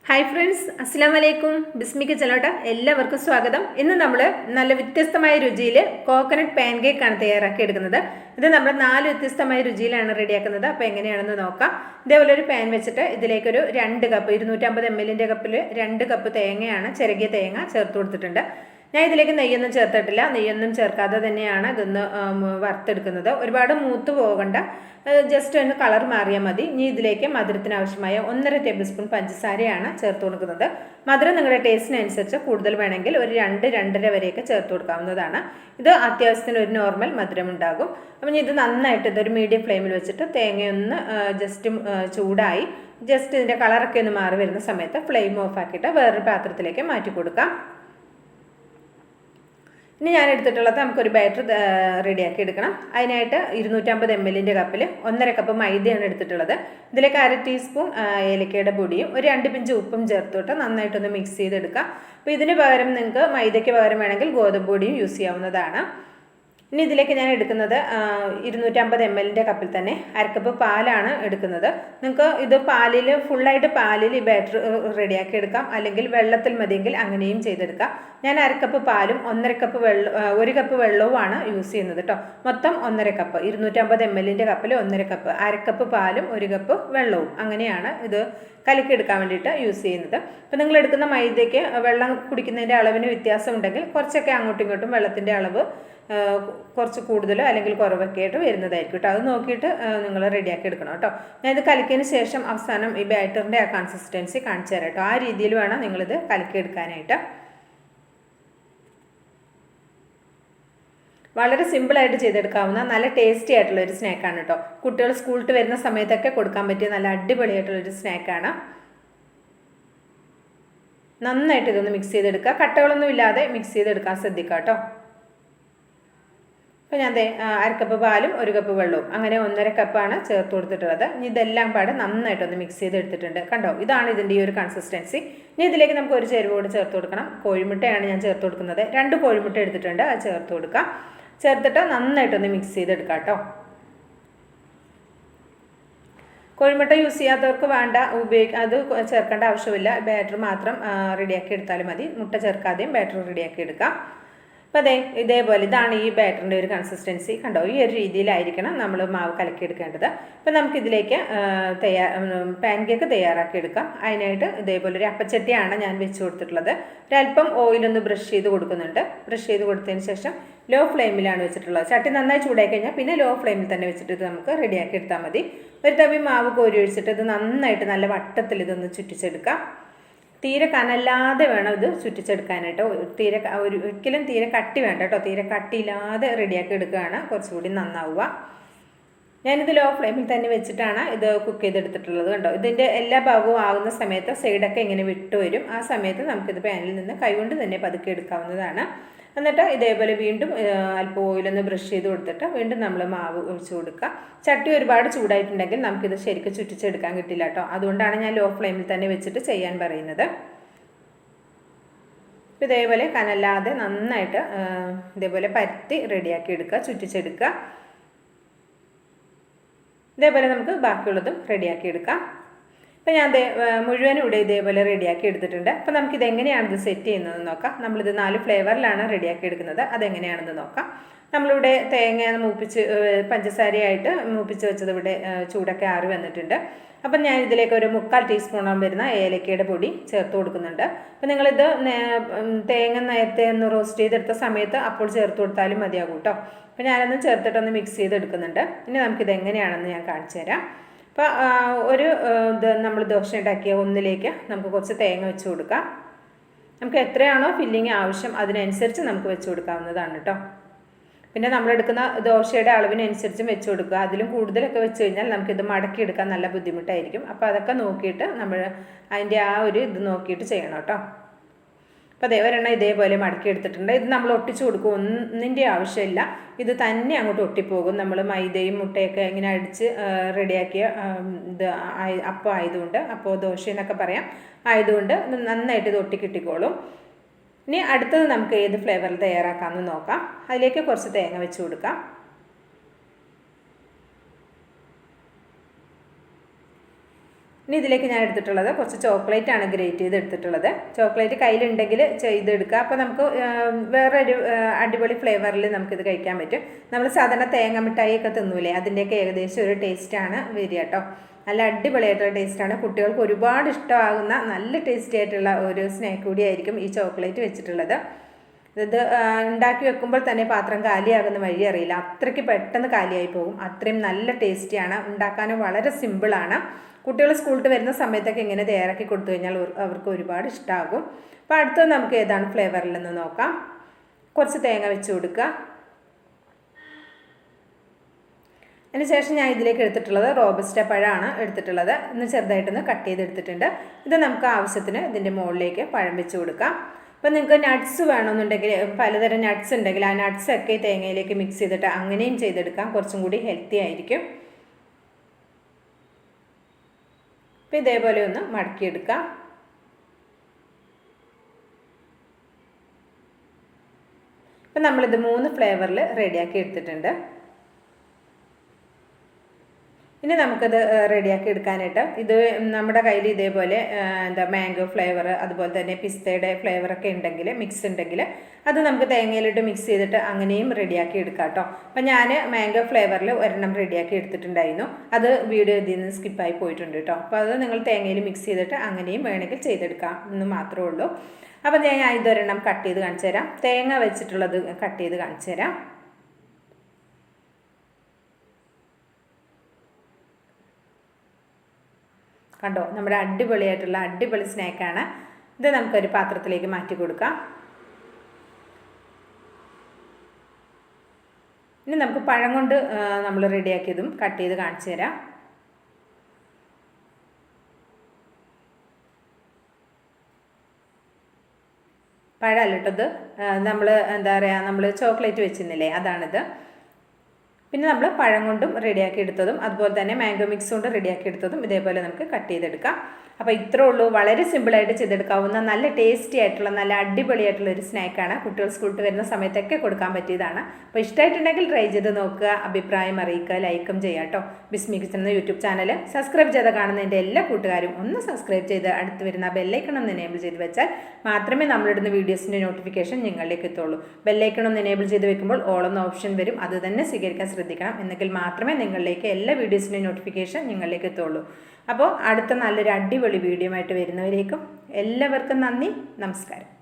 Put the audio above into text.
Hi friends, അസ്സലാമു അലൈക്കും. ബിസ്മിക്ക് ചെലോട്ട എല്ലാവർക്കും സ്വാഗതം. ഇന്ന് നമ്മൾ നല്ല വ്യത്യസ്തമായ രുചിയിൽ കോക്കനട്ട് പാൻ കേക്കാണ് തയ്യാറാക്കി എടുക്കുന്നത്. ഇത് നമ്മൾ 4 വ്യത്യസ്തമായ രുചിയിലാണ് റെഡിയാക്കുന്നത്. അപ്പോൾ എങ്ങനെയാണെന്ന് നോക്കാം. ഇതേപോലെ ഒരു പാൻ വെച്ചിട്ട് ഇതിലേക്കൊരു 2 കപ്പ് 250 ml കപ്പിൽ 2 കപ്പ് തേങ്ങയാണ്, ചിരകിയ തേങ്ങ ചേർത്ത് കൊടുത്തിട്ടുണ്ട്. ഞാൻ ഇതിലേക്ക് നെയ്യൊന്നും ചേർത്തിട്ടില്ല. നെയ്യൊന്നും ചേർക്കാതെ തന്നെയാണ് ഇതൊന്ന് വറുത്തെടുക്കുന്നത്. ഒരുപാട് മൂത്ത് പോകണ്ട, ജസ്റ്റ് ഒന്ന് കളർ മാറിയാൽ മതി. ഇനി ഇതിലേക്ക് മധുരത്തിന് ആവശ്യമായ 1.5 ടേബിൾ സ്പൂൺ പഞ്ചസാരയാണ് ചേർത്ത് കൊടുക്കുന്നത്. മധുരം നിങ്ങളുടെ ടേസ്റ്റിനനുസരിച്ച് കൂടുതൽ വേണമെങ്കിൽ ഒരു 2-2.5 വരെയൊക്കെ ചേർത്ത് കൊടുക്കാവുന്നതാണ്. ഇത് അത്യാവശ്യത്തിന് ഒരു നോർമൽ മധുരം ഉണ്ടാകും. അപ്പം ഇത് നന്നായിട്ട് ഇതൊരു മീഡിയം ഫ്ലെയിമിൽ വെച്ചിട്ട് തേങ്ങയൊന്ന് ജസ്റ്റ് ചൂടായി ജസ്റ്റ് ഇതിൻ്റെ കളറൊക്കെ ഒന്ന് മാറി വരുന്ന സമയത്ത് ഫ്ലെയിം ഓഫ് ആക്കിയിട്ട് വേറൊരു പാത്രത്തിലേക്ക് മാറ്റി കൊടുക്കാം. ഇനി ഞാൻ എടുത്തിട്ടുള്ളത് നമുക്കൊരു ബാറ്റർ റെഡിയാക്കി എടുക്കണം. അതിനായിട്ട് 250 ml കപ്പിൽ 1.5 കപ്പ് മൈദയാണ് എടുത്തിട്ടുള്ളത്. ഇതിലേക്ക് 1/2 ടീസ്പൂൺ ഏലക്കയുടെ പൊടിയും ഒരു 2 പിഞ്ച് ഉപ്പും ചേർത്തിട്ട് നന്നായിട്ടൊന്ന് മിക്സ് ചെയ്തെടുക്കാം. അപ്പോൾ ഇതിന് പകരം നിങ്ങൾക്ക് മൈദയ്ക്ക് പകരം വേണമെങ്കിൽ ഗോതമ്പ് പൊടിയും യൂസ് ചെയ്യാവുന്നതാണ്. ഇനി ഇതിലേക്ക് ഞാൻ എടുക്കുന്നത് 250 ml കപ്പിൽ തന്നെ 1/2 കപ്പ് പാലാണ് എടുക്കുന്നത്. നിങ്ങൾക്ക് ഇത് ഫുള്ളായിട്ട് പാലിൽ ഈ ബാറ്റർ റെഡിയാക്കി എടുക്കാം, അല്ലെങ്കിൽ വെള്ളത്തിൽ മതിയെങ്കിൽ അങ്ങനെയും ചെയ്തെടുക്കാം. ഞാൻ 1/2 കപ്പ് പാലും 1.5 കപ്പ് 1 കപ്പ് വെള്ളവുമാണ് യൂസ് ചെയ്യുന്നത് കേട്ടോ. മൊത്തം 1.5 കപ്പ് 250 ml കപ്പിൽ 1.5 കപ്പ് 1/2 കപ്പ് പാലും 1 കപ്പ് വെള്ളവും അങ്ങനെയാണ് ഇത് കലക്കിയെടുക്കാൻ വേണ്ടിയിട്ട് യൂസ് ചെയ്യുന്നത്. അപ്പോൾ നിങ്ങൾ എടുക്കുന്ന മൈദയ്ക്ക് വെള്ളം കുടിക്കുന്നതിൻ്റെ അളവിന് വ്യത്യാസം ഉണ്ടെങ്കിൽ കുറച്ചൊക്കെ അങ്ങോട്ടും ഇങ്ങോട്ടും വെള്ളത്തിൻ്റെ അളവ് കുറച്ച് കൂടുതലോ അല്ലെങ്കിൽ കുറവൊക്കെ ആയിട്ട് വരുന്നതായിരിക്കും കേട്ടോ. അത് നോക്കിയിട്ട് നിങ്ങൾ റെഡിയാക്കി എടുക്കണം കേട്ടോ. ഞാനിത് കലക്കിയതിന് ശേഷം അവസാനം ഈ ബാറ്ററിൻ്റെ ആ കൺസിസ്റ്റൻസി കാണിച്ചു തരാം കേട്ടോ. ആ രീതിയിൽ വേണം നിങ്ങളിത് കലക്കിയെടുക്കാനായിട്ട്. വളരെ സിമ്പിളായിട്ട് ചെയ്തെടുക്കാവുന്ന നല്ല ടേസ്റ്റി ആയിട്ടുള്ളൊരു സ്നാക്കാണ് കേട്ടോ. കുട്ടികൾ സ്കൂളിൽ വരുന്ന സമയത്തൊക്കെ കൊടുക്കാൻ പറ്റിയ നല്ല അടിപൊളിയായിട്ടുള്ളൊരു സ്നാക്കാണ്. നന്നായിട്ട് ഇതൊന്ന് മിക്സ് ചെയ്തെടുക്കുക. കട്ടകളൊന്നും ഇല്ലാതെ മിക്സ് ചെയ്തെടുക്കാൻ ശ്രദ്ധിക്കുക കേട്ടോ. അപ്പോൾ ഞാൻ 1/2 കപ്പ് പാലും 1 കപ്പ് വെള്ളവും അങ്ങനെ 1.5 കപ്പാണ് ചേർത്ത് കൊടുത്തിട്ടുള്ളത്. ഇനി ഇതെല്ലാം പാടെ നന്നായിട്ടൊന്ന് മിക്സ് ചെയ്തെടുത്തിട്ടുണ്ട്. കണ്ടോ, ഇതാണ് ഇതിൻ്റെ ഈ ഒരു കൺസിസ്റ്റൻസി. ഇനി ഇതിലേക്ക് നമുക്ക് ഒരു ചേരുവോട് ചേർത്ത് കൊടുക്കണം. കോഴിമുട്ടയാണ് ഞാൻ ചേർത്ത് കൊടുക്കുന്നത്. 2 കോഴിമുട്ട എടുത്തിട്ടുണ്ട്, അത് ചേർത്ത് കൊടുക്കാം. ചേർത്തിട്ട് നന്നായിട്ടൊന്ന് മിക്സ് ചെയ്തെടുക്കാം കേട്ടോ. കോഴിമുട്ട യൂസ് ചെയ്യാത്തവർക്ക് അത് ചേർക്കേണ്ട ആവശ്യമില്ല. ബാറ്റർ മാത്രം റെഡിയാക്കി എടുത്താലും മതി. മുട്ട ചേർക്കാതെയും ബാറ്റർ റെഡിയാക്കി എടുക്കാം. അപ്പോൾ ഇതേപോലെ ഇതാണ് ഈ ബാറ്ററിൻ്റെ ഒരു കൺസിസ്റ്റൻസി. കണ്ടോ, ഈ ഒരു രീതിയിലായിരിക്കണം നമ്മൾ മാവ് കലക്കിയെടുക്കേണ്ടത്. അപ്പോൾ നമുക്കിതിലേക്ക് പാൻ കേക്ക് തയ്യാറാക്കി എടുക്കാം. അതിനായിട്ട് ഇതേപോലെ ഒരു അപ്പച്ചട്ടിയാണ് ഞാൻ വെച്ച് കൊടുത്തിട്ടുള്ളത്. ഒരല്പം ഓയിലൊന്ന് ബ്രഷ് ചെയ്ത് കൊടുക്കുന്നുണ്ട്. ബ്രഷ് ചെയ്ത് കൊടുത്തതിന് ശേഷം ലോ ഫ്ലെയിമിലാണ് വെച്ചിട്ടുള്ളത്. ചട്ടി നന്നായി ചൂടായി കഴിഞ്ഞാൽ പിന്നെ ലോ ഫ്ലെയിമിൽ തന്നെ വെച്ചിട്ട് ഇത് നമുക്ക് റെഡിയാക്കി എടുത്താൽ മതി. ഒരു തവി മാവ് കോരി ഒഴിച്ചിട്ട് ഇത് നന്നായിട്ട് നല്ല വട്ടത്തിൽ ഇതൊന്ന് ചുറ്റിച്ചെടുക്കാം. തീരെ കനല്ലാതെ വേണം ഇത് ചുറ്റിച്ചെടുക്കാനായിട്ട്. ഒരിക്കലും തീരെ കട്ടി വേണ്ട കേട്ടോ. തീരെ കട്ടിയില്ലാതെ റെഡിയാക്കി എടുക്കുകയാണ് കുറച്ചുകൂടി നന്നാവുക. ഞാനിത് ലോ ഫ്ലെയിമിൽ തന്നെ വെച്ചിട്ടാണ് ഇത് കുക്ക് ചെയ്തെടുത്തിട്ടുള്ളത്. കണ്ടോ, ഇതിൻ്റെ എല്ലാ ഭാഗവും ആകുന്ന സമയത്ത് സൈഡൊക്കെ ഇങ്ങനെ വിട്ടു വരും. ആ സമയത്ത് നമുക്കിത് പാനിൽ നിന്ന് കൈകൊണ്ട് തന്നെ പതുക്കെ എടുക്കാവുന്നതാണ്. എന്നിട്ട് ഇതേപോലെ വീണ്ടും അല്പം ഓയിലൊന്ന് ബ്രഷ് ചെയ്ത് കൊടുത്തിട്ട് വീണ്ടും നമ്മൾ മാവ് ഒഴിച്ചു കൊടുക്കുക. ചട്ടി ഒരുപാട് ചൂടായിട്ടുണ്ടെങ്കിൽ നമുക്കിത് ശരിക്കും ചുറ്റിച്ചെടുക്കാൻ കിട്ടില്ല കേട്ടോ. അതുകൊണ്ടാണ് ഞാൻ ലോ ഫ്ലെയിമിൽ തന്നെ വെച്ചിട്ട് ചെയ്യാൻ പറയുന്നത്. ഇതേപോലെ കനല്ലാതെ നന്നായിട്ട് ഇതേപോലെ പരത്തി റെഡിയാക്കി എടുക്കുക, ചുറ്റിച്ചെടുക്കുക. ഇതേപോലെ നമുക്ക് ബാക്കിയുള്ളതും റെഡിയാക്കി എടുക്കാം. അപ്പോൾ ഞാൻ മുഴുവനും ഇവിടെ ഇതേപോലെ റെഡിയാക്കി എടുത്തിട്ടുണ്ട്. അപ്പോൾ നമുക്കിത് എങ്ങനെയാണിത് സെറ്റ് ചെയ്യുന്നതെന്ന് നോക്കാം. നമ്മളിത് 4 ഫ്ലേവറിലാണ് റെഡിയാക്കി എടുക്കുന്നത്. അതെങ്ങനെയാണെന്ന് നോക്കാം. നമ്മളിവിടെ തേങ്ങ പഞ്ചസാരയായിട്ട് മൂപ്പിച്ച് വെച്ചത് ഇവിടെ ചൂടൊക്കെ ആറി വന്നിട്ടുണ്ട്. അപ്പം ഞാൻ ഇതിലേക്ക് ഒരു 3/4 ടീസ്പൂണോളം വരുന്ന ഏലക്കയുടെ പൊടി ചേർത്ത് കൊടുക്കുന്നുണ്ട്. അപ്പോൾ നിങ്ങളിത് തേങ്ങ നേരത്തെ ഒന്ന് റോസ്റ്റ് ചെയ്തെടുത്ത സമയത്ത് അപ്പോൾ ചേർത്ത് കൊടുത്താലും മതിയാകും കേട്ടോ. അപ്പോൾ ഞാനൊന്ന് ചേർത്തിട്ടൊന്ന് മിക്സ് ചെയ്തെടുക്കുന്നുണ്ട്. ഇനി നമുക്കിത് എങ്ങനെയാണെന്ന് ഞാൻ കാണിച്ചു തരാം. അപ്പോൾ നമ്മൾ ദോശ ഉണ്ടാക്കിയ ഒന്നിലേക്ക് നമുക്ക് കുറച്ച് തേങ്ങ വെച്ച് കൊടുക്കാം. നമുക്ക് എത്രയാണോ ഫില്ലിങ് ആവശ്യം അതിനനുസരിച്ച് നമുക്ക് വെച്ച് കൊടുക്കാവുന്നതാണ് കേട്ടോ. പിന്നെ നമ്മളെടുക്കുന്ന ദോശയുടെ അളവിനനുസരിച്ചും വെച്ച് കൊടുക്കുക. അതിലും കൂടുതലൊക്കെ വെച്ച് കഴിഞ്ഞാൽ നമുക്കിത് മടക്കിയെടുക്കാൻ നല്ല ബുദ്ധിമുട്ടായിരിക്കും. അപ്പോൾ അതൊക്കെ നോക്കിയിട്ട് നമ്മൾ അതിൻ്റെ ആ ഒരു ഇത് നോക്കിയിട്ട് ചെയ്യണം കേട്ടോ. അപ്പോൾ ഒരെണ്ണം ഇതേപോലെ മടക്കി എടുത്തിട്ടുണ്ട്. ഇത് നമ്മൾ ഒട്ടിച്ചു കൊടുക്കും, ഒന്നിൻ്റെ ആവശ്യമില്ല. ഇത് തന്നെ അങ്ങോട്ട് ഒട്ടിപ്പോകും. നമ്മൾ മൈദയും മുട്ടയൊക്കെ ഇങ്ങനെ അടിച്ച് റെഡിയാക്കിയ ഇത് അപ്പം ആയതുകൊണ്ട്, അപ്പോൾ ദോശ എന്നൊക്കെ പറയാം, ആയതുകൊണ്ട് നന്നായിട്ട് ഇത് ഒട്ടിക്കിട്ടിക്കോളും. ഇനി അടുത്തത് നമുക്ക് ഏത് ഫ്ലേവറിൽ തയ്യാറാക്കാമെന്ന് നോക്കാം. അതിലേക്ക് കുറച്ച് തേങ്ങ വെച്ച് കൊടുക്കാം. ഇനി ഇതിലേക്ക് ഞാൻ എടുത്തിട്ടുള്ളത് കുറച്ച് ചോക്ലേറ്റ് ആണ് ഗ്രേറ്റ് ചെയ്ത് എടുത്തിട്ടുള്ളത്. ചോക്ലേറ്റ് കയ്യിലുണ്ടെങ്കിൽ ചെയ്തെടുക്കുക. അപ്പോൾ നമുക്ക് വേറൊരു അടിപൊളി ഫ്ലേവറിൽ നമുക്കിത് കഴിക്കാൻ പറ്റും. നമ്മൾ സാധാരണ തേങ്ങ മിഠായിയൊക്കെ തിന്നൂലേ, അതിൻ്റെയൊക്കെ ഏകദേശം ഒരു ടേസ്റ്റാണ് വരിക കേട്ടോ. നല്ല അടിപൊളിയായിട്ടുള്ള ടേസ്റ്റാണ്. കുട്ടികൾക്ക് ഒരുപാട് ഇഷ്ടമാകുന്ന നല്ല ടേസ്റ്റി ആയിട്ടുള്ള ഒരു സ്നാക്ക് കൂടിയായിരിക്കും ഈ ചോക്ലേറ്റ് വെച്ചിട്ടുള്ളത്. ഇത് ഉണ്ടാക്കി വെക്കുമ്പോൾ തന്നെ പാത്രം കാലിയാകുന്ന വഴി അറിയില്ല, അത്രയ്ക്ക് പെട്ടെന്ന് കാലിയായി പോകും. അത്രയും നല്ല ടേസ്റ്റിയാണ്, ഉണ്ടാക്കാനും വളരെ സിമ്പിളാണ്. കുട്ടികൾ സ്കൂളിൽ വരുന്ന സമയത്തൊക്കെ ഇങ്ങനെ തയ്യാറാക്കി കൊടുത്തു കഴിഞ്ഞാൽ അവർക്ക് ഒരുപാട് ഇഷ്ടമാകും. അപ്പോൾ അടുത്തത് നമുക്ക് ഏതാണ് ഫ്ലേവറിലെന്ന് നോക്കാം. കുറച്ച് തേങ്ങ വെച്ച് കൊടുക്കുക. അതിനുശേഷം ഞാൻ ഇതിലേക്ക് എടുത്തിട്ടുള്ളത് റോബസ്റ്റ പഴമാണ് എടുത്തിട്ടുള്ളത്. ഇന്ന് ചെറുതായിട്ടൊന്ന് കട്ട് ചെയ്തെടുത്തിട്ടുണ്ട്. ഇത് നമുക്ക് ആവശ്യത്തിന് ഇതിൻ്റെ മുകളിലേക്ക് പഴം വെച്ച് കൊടുക്കാം. അപ്പോൾ നിങ്ങൾക്ക് നട്ട്സ് വേണമെന്നുണ്ടെങ്കിൽ, പലതരം നട്ട്സ് ഉണ്ടെങ്കിൽ ആ നട്ട്സൊക്കെ തേങ്ങയിലേക്ക് മിക്സ് ചെയ്തിട്ട് അങ്ങനെയും ചെയ്തെടുക്കാം, കുറച്ചും കൂടി ഹെൽത്തി ആയിരിക്കും. അപ്പോൾ ഇതേപോലെ ഒന്ന് മടക്കിയെടുക്കാം. ഇപ്പം നമ്മളിത് 3 ഫ്ലേവറിൽ റെഡിയാക്കി എടുത്തിട്ടുണ്ട്. ഇനി നമുക്കത് റെഡിയാക്കി എടുക്കാനായിട്ട് ഇത് നമ്മുടെ കയ്യിൽ ഇതേപോലെ മാംഗോ ഫ്ലേവർ, അതുപോലെ തന്നെ പിസ്തയുടെ ഫ്ലേവറൊക്കെ ഉണ്ടെങ്കിൽ, മിക്സ് ഉണ്ടെങ്കിൽ അത് നമുക്ക് തേങ്ങയിലിട്ട് മിക്സ് ചെയ്തിട്ട് അങ്ങനെയും റെഡിയാക്കി എടുക്കാം കേട്ടോ. അപ്പം ഞാൻ മാംഗോ ഫ്ലേവറിൽ ഒരെണ്ണം റെഡിയാക്കി എടുത്തിട്ടുണ്ടായിരുന്നു. അത് വീഡിയോ ഇതിൽ നിന്ന് സ്കിപ്പായി പോയിട്ടുണ്ട് കേട്ടോ. അപ്പോൾ അത് നിങ്ങൾ തേങ്ങയിൽ മിക്സ് ചെയ്തിട്ട് അങ്ങനെയും വേണമെങ്കിൽ ചെയ്തെടുക്കാം എന്ന് മാത്രമേ ഉള്ളൂ. അപ്പം ഞാൻ ഇതൊരെണ്ണം കട്ട് ചെയ്ത് കാണിച്ചു തരാം. തേങ്ങ വെച്ചിട്ടുള്ളത് കട്ട് ചെയ്ത് കാണിച്ചു തരാം. കണ്ടോ, നമ്മുടെ അടിപൊളിയായിട്ടുള്ള അടിപൊളി സ്നാക്കാണ് ഇത്. നമുക്കൊരു പാത്രത്തിലേക്ക് മാറ്റി കൊടുക്കാം. ഇനി നമുക്ക് പഴം കൊണ്ട് നമ്മൾ റെഡിയാക്കിയതും കട്ട് ചെയ്ത് കാണിച്ചു തരാം. പഴമല്ലിട്ടത് നമ്മൾ എന്താ പറയുക, നമ്മൾ ചോക്ലേറ്റ് വെച്ചിരുന്നില്ലേ, അതാണിത്. പിന്നെ നമ്മൾ പഴം കൊണ്ടും റെഡിയാക്കി എടുത്തതും അതുപോലെ തന്നെ മാംഗോ മിക്സ് കൊണ്ട് റെഡിയാക്കി എടുത്തതും ഇതേപോലെ നമുക്ക് കട്ട് ചെയ്തെടുക്കാം. അപ്പോൾ ഇത്രേ ഉള്ളൂ, വളരെ സിമ്പിളായിട്ട് ചെയ്തെടുക്കാവുന്ന നല്ല ടേസ്റ്റി ആയിട്ടുള്ള നല്ല അടിപൊളിയായിട്ടുള്ള ഒരു സ്നാക്കാണ്. കുട്ടികൾ സ്കൂളിൽ വരുന്ന സമയത്തൊക്കെ കൊടുക്കാൻ പറ്റിയതാണ്. അപ്പോൾ ഇഷ്ടമായിട്ടുണ്ടെങ്കിൽ ട്രൈ ചെയ്ത് നോക്കുക, അഭിപ്രായം അറിയിക്കുക, ലൈക്കും ചെയ്യാം കേട്ടോ. ബിസ്മി കിച്ചൻ എന്ന യൂട്യൂബ് ചാനൽ സബ്സ്ക്രൈബ് ചെയ്ത് കാണുന്ന എൻ്റെ എല്ലാ കൂട്ടുകാരും ഒന്ന് സബ്സ്ക്രൈബ് ചെയ്ത് അടുത്ത് വരുന്ന ബെല്ലൈക്കൺ ഒന്ന് എനേബിൾ ചെയ്ത് വെച്ചാൽ മാത്രമേ നമ്മളിടുന്ന വീഡിയോസിൻ്റെ നോട്ടിഫിക്കേഷൻ നിങ്ങളിലേക്ക് എത്തുള്ളൂ. ബെല്ലൈക്കൺ ഒന്ന് എനേബിൾ ചെയ്ത് വെക്കുമ്പോൾ ഓൾ എന്ന ഓപ്ഷൻ വരും, അത് തന്നെ സ്വീകരിക്കാൻ ശ്രദ്ധിക്കണം. എന്നെങ്കിൽ മാത്രമേ നിങ്ങളിലേക്ക് എല്ലാ വീഡിയോസിൻ്റെ നോട്ടിഫിക്കേഷൻ നിങ്ങളിലേക്ക് എത്തുള്ളൂ. അപ്പോൾ അടുത്ത നല്ലൊരു അടിപൊളി വീഡിയോ ആയിട്ട് വരുന്നവരേക്കും എല്ലാവർക്കും നന്ദി, നമസ്കാരം.